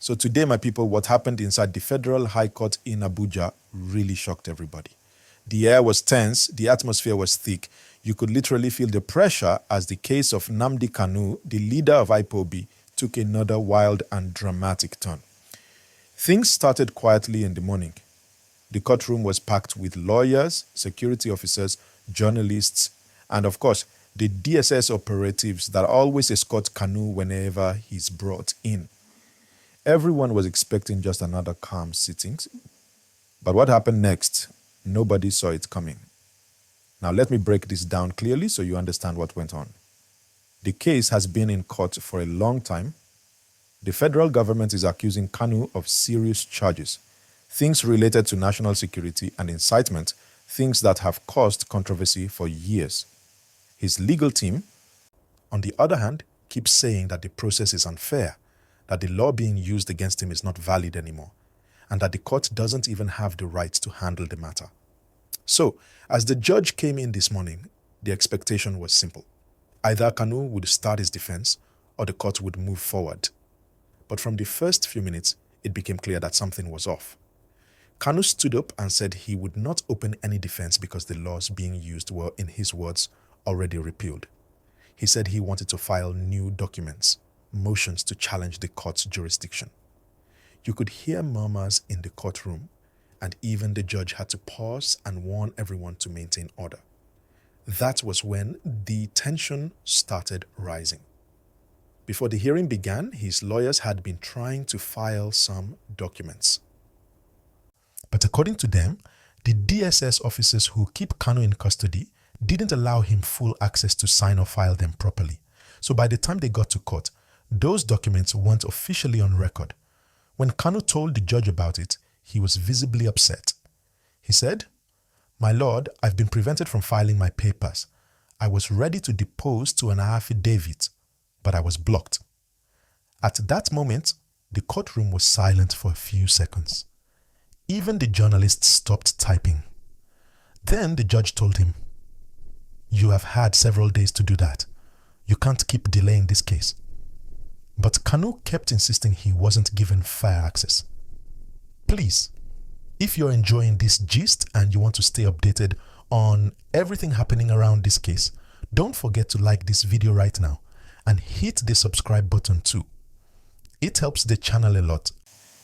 So today, my people, what happened inside the Federal High Court in Abuja really shocked everybody. The air was tense, the atmosphere was thick. You could literally feel the pressure as the case of Nnamdi Kanu, the leader of IPOB, took another wild and dramatic turn. Things started quietly in the morning. The courtroom was packed with lawyers, security officers, journalists, and of course, the DSS operatives that always escort Kanu whenever he's brought in. Everyone was expecting just another calm sitting. But what happened next? Nobody saw it coming. Now let me break this down clearly so you understand what went on. The case has been in court for a long time. The federal government is accusing Kanu of serious charges, things related to national security and incitement, things that have caused controversy for years. His legal team, on the other hand, keeps saying that the process is unfair, that the law being used against him is not valid anymore, and that the court doesn't even have the right to handle the matter. So, as the judge came in this morning, the expectation was simple. Either Kanu would start his defense or the court would move forward. But from the first few minutes, it became clear that something was off. Kanu stood up and said he would not open any defense because the laws being used were, in his words, already repealed. He said he wanted to file new documents, motions to challenge the court's jurisdiction. You could hear murmurs in the courtroom, and even the judge had to pause and warn everyone to maintain order. That was when the tension started rising. Before the hearing began, his lawyers had been trying to file some documents. But according to them, the DSS officers who keep Kanu in custody didn't allow him full access to sign or file them properly. So by the time they got to court, those documents weren't officially on record. When Kanu told the judge about it, he was visibly upset. He said, "My lord, I've been prevented from filing my papers. I was ready to depose to an affidavit, but I was blocked." At that moment, the courtroom was silent for a few seconds. Even the journalists stopped typing. Then the judge told him, "You have had several days to do that. You can't keep delaying this case." But Kanu kept insisting he wasn't given fair access. Please, if you're enjoying this gist and you want to stay updated on everything happening around this case, don't forget to like this video right now and hit the subscribe button too. It helps the channel a lot,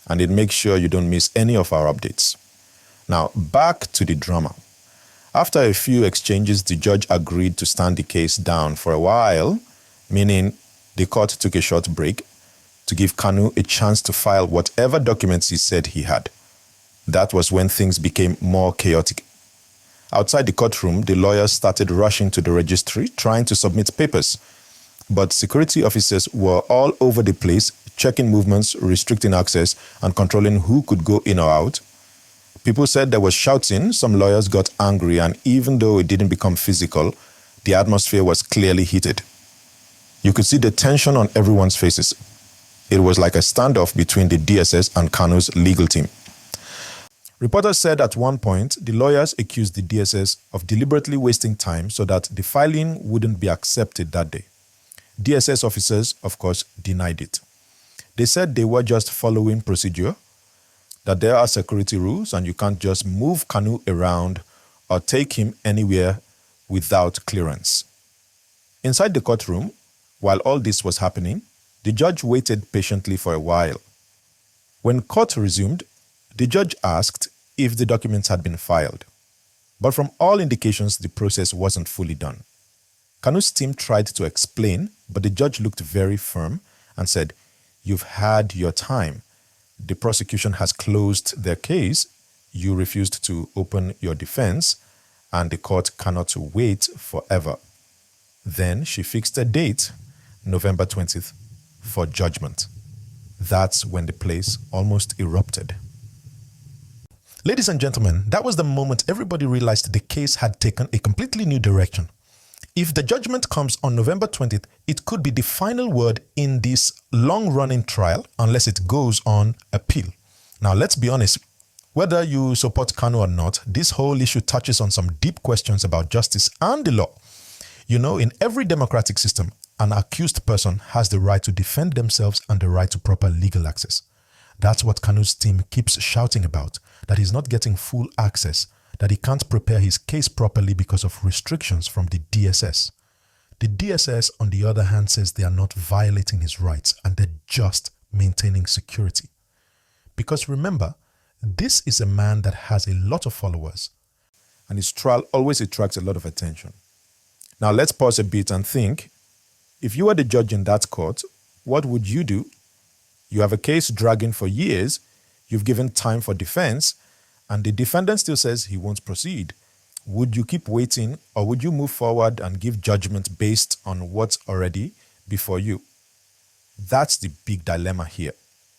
and it makes sure you don't miss any of our updates. Now, back to the drama. After a few exchanges, the judge agreed to stand the case down for a while, meaning the court took a short break to give Kanu a chance to file whatever documents he said he had. That was when things became more chaotic. Outside the courtroom, the lawyers started rushing to the registry, trying to submit papers. But security officers were all over the place, checking movements, restricting access, and controlling who could go in or out. People said there was shouting, some lawyers got angry, and even though it didn't become physical, the atmosphere was clearly heated. You could see the tension on everyone's faces. It was like a standoff between the DSS and Kanu's legal team. Reporters said at one point, the lawyers accused the DSS of deliberately wasting time so that the filing wouldn't be accepted that day. DSS officers, of course, denied it. They said they were just following procedure, that there are security rules and you can't just move Kanu around or take him anywhere without clearance. Inside the courtroom, while all this was happening, the judge waited patiently for a while. When court resumed, the judge asked if the documents had been filed. But from all indications, the process wasn't fully done. Kanu's team tried to explain, but the judge looked very firm and said, "You've had your time. The prosecution has closed their case. You refused to open your defense, and the court cannot wait forever." Then she fixed a date, November 20th, for judgment. That's when the place almost erupted. Ladies and gentlemen, that was the moment everybody realized the case had taken a completely new direction. If the judgment comes on November 20th, it could be the final word in this long-running trial unless it goes on appeal. Now, let's be honest. Whether you support Kanu or not, this whole issue touches on some deep questions about justice and the law. You know, in every democratic system, an accused person has the right to defend themselves and the right to proper legal access. That's what Kanu's team keeps shouting about, that he's not getting full access, that he can't prepare his case properly because of restrictions from the DSS. The DSS, on the other hand, says they are not violating his rights and they're just maintaining security. Because remember, this is a man that has a lot of followers, and his trial always attracts a lot of attention. Now let's pause a bit and think, if you were the judge in that court, what would you do? You have a case dragging for years, you've given time for defense, and the defendant still says he won't proceed. Would you keep waiting, or would you move forward and give judgment based on what's already before you? That's the big dilemma here.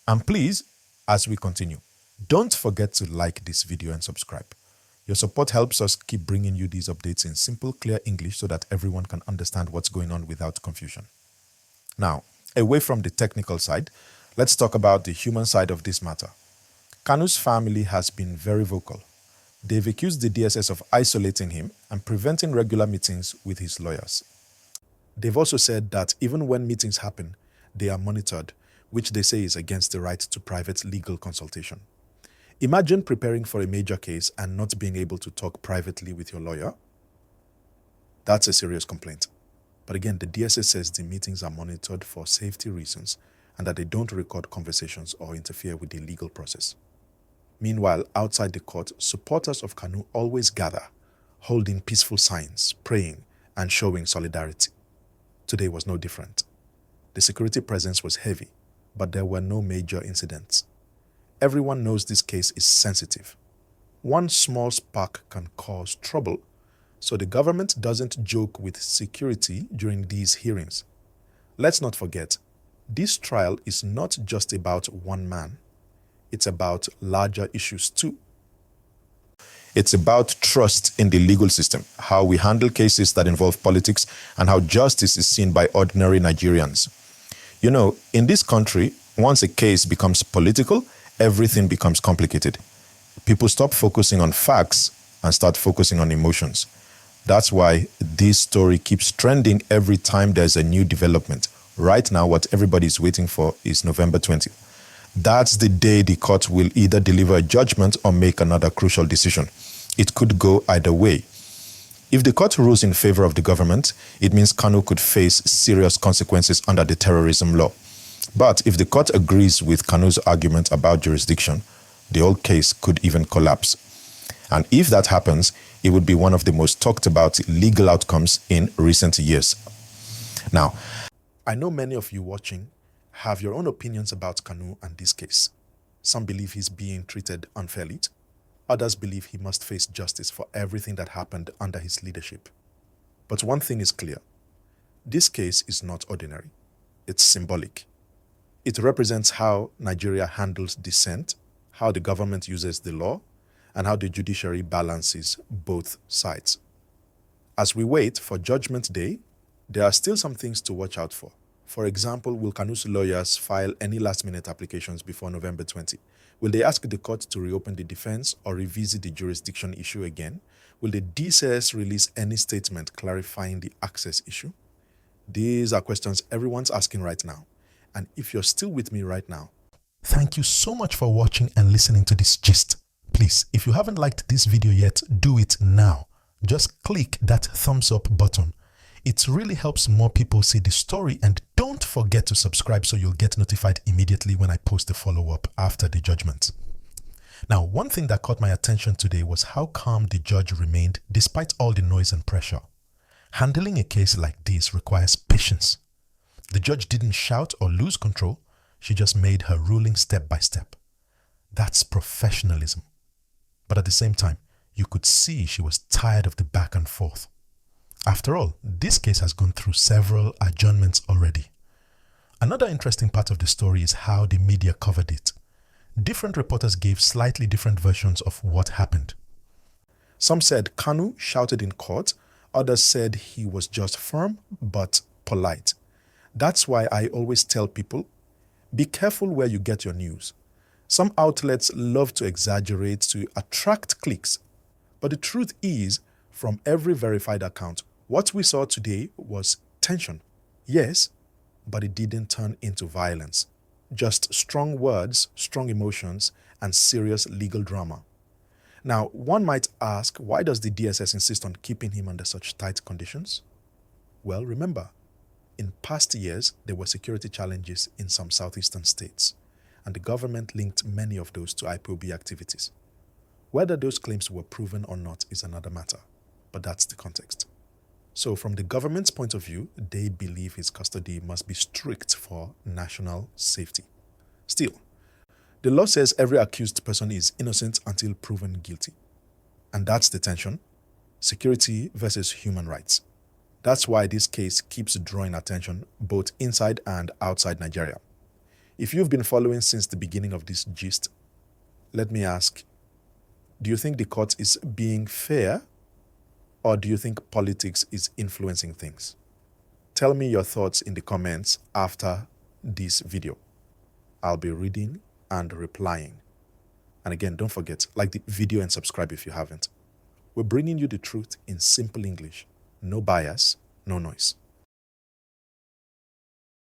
And please, as we continue, don't forget to like this video and subscribe. Your support helps us keep bringing you these updates in simple, clear English so that everyone can understand what's going on without confusion. Now, away from the technical side, let's talk about the human side of this matter. Kanu's family has been very vocal. They've accused the DSS of isolating him and preventing regular meetings with his lawyers. They've also said that even when meetings happen, they are monitored, which they say is against the right to private legal consultation. Imagine preparing for a major case and not being able to talk privately with your lawyer. That's a serious complaint. But again, the DSS says the meetings are monitored for safety reasons and that they don't record conversations or interfere with the legal process. Meanwhile, outside the court, supporters of Kanu always gather, holding peaceful signs, praying, and showing solidarity. Today was no different. The security presence was heavy, but there were no major incidents. Everyone knows this case is sensitive. One small spark can cause trouble, so the government doesn't joke with security during these hearings. Let's not forget, this trial is not just about one man. It's about larger issues too. It's about trust in the legal system, how we handle cases that involve politics, and how justice is seen by ordinary Nigerians. You know, in this country, once a case becomes political, everything becomes complicated. People stop focusing on facts and start focusing on emotions. That's why this story keeps trending every time there's a new development. Right now, what everybody is waiting for is November 20th. That's the day the court will either deliver a judgment or make another crucial decision. It could go either way. If the court rules in favor of the government, it means Kanu could face serious consequences under the terrorism law. But if the court agrees with Kanu's argument about jurisdiction, the whole case could even collapse. And if that happens, it would be one of the most talked about legal outcomes in recent years. Now, I know many of you watching have your own opinions about Kanu and this case. Some believe he's being treated unfairly. Others believe he must face justice for everything that happened under his leadership. But one thing is clear. This case is not ordinary. It's symbolic. It represents how Nigeria handles dissent, how the government uses the law, and how the judiciary balances both sides. As we wait for Judgment Day, there are still some things to watch out for. For example, will Kanu's lawyers file any last-minute applications before November 20? Will they ask the court to reopen the defense or revisit the jurisdiction issue again? Will the DSS release any statement clarifying the access issue? These are questions everyone's asking right now. And if you're still with me right now, thank you so much for watching and listening to this gist. Please, if you haven't liked this video yet, do it now. Just click that thumbs up button. It really helps more people see the story, and don't forget to subscribe so you'll get notified immediately when I post a follow-up after the judgment. Now, one thing that caught my attention today was how calm the judge remained despite all the noise and pressure. Handling a case like this requires patience. The judge didn't shout or lose control. She just made her ruling step by step. That's professionalism. But at the same time, you could see she was tired of the back and forth. After all, this case has gone through several adjournments already. Another interesting part of the story is how the media covered it. Different reporters gave slightly different versions of what happened. Some said Kanu shouted in court. Others said he was just firm but polite. That's why I always tell people, be careful where you get your news. Some outlets love to exaggerate to attract clicks. But the truth is, from every verified account, what we saw today was tension. Yes, but it didn't turn into violence. just strong words, strong emotions, and serious legal drama. Now, one might ask, why does the DSS insist on keeping him under such tight conditions? Well, remember, in past years, there were security challenges in some southeastern states, and the government linked many of those to IPOB activities. Whether those claims were proven or not is another matter, but that's the context. So from the government's point of view, they believe his custody must be strict for national safety. Still, the law says every accused person is innocent until proven guilty. And that's the tension: security versus human rights. That's why this case keeps drawing attention both inside and outside Nigeria. If you've been following since the beginning of this gist, let me ask, do you think the court is being fair, or do you think politics is influencing things? Tell me your thoughts in the comments after this video. I'll be reading and replying. And again, don't forget, like the video and subscribe if you haven't. We're bringing you the truth in simple English. No bias, no noise.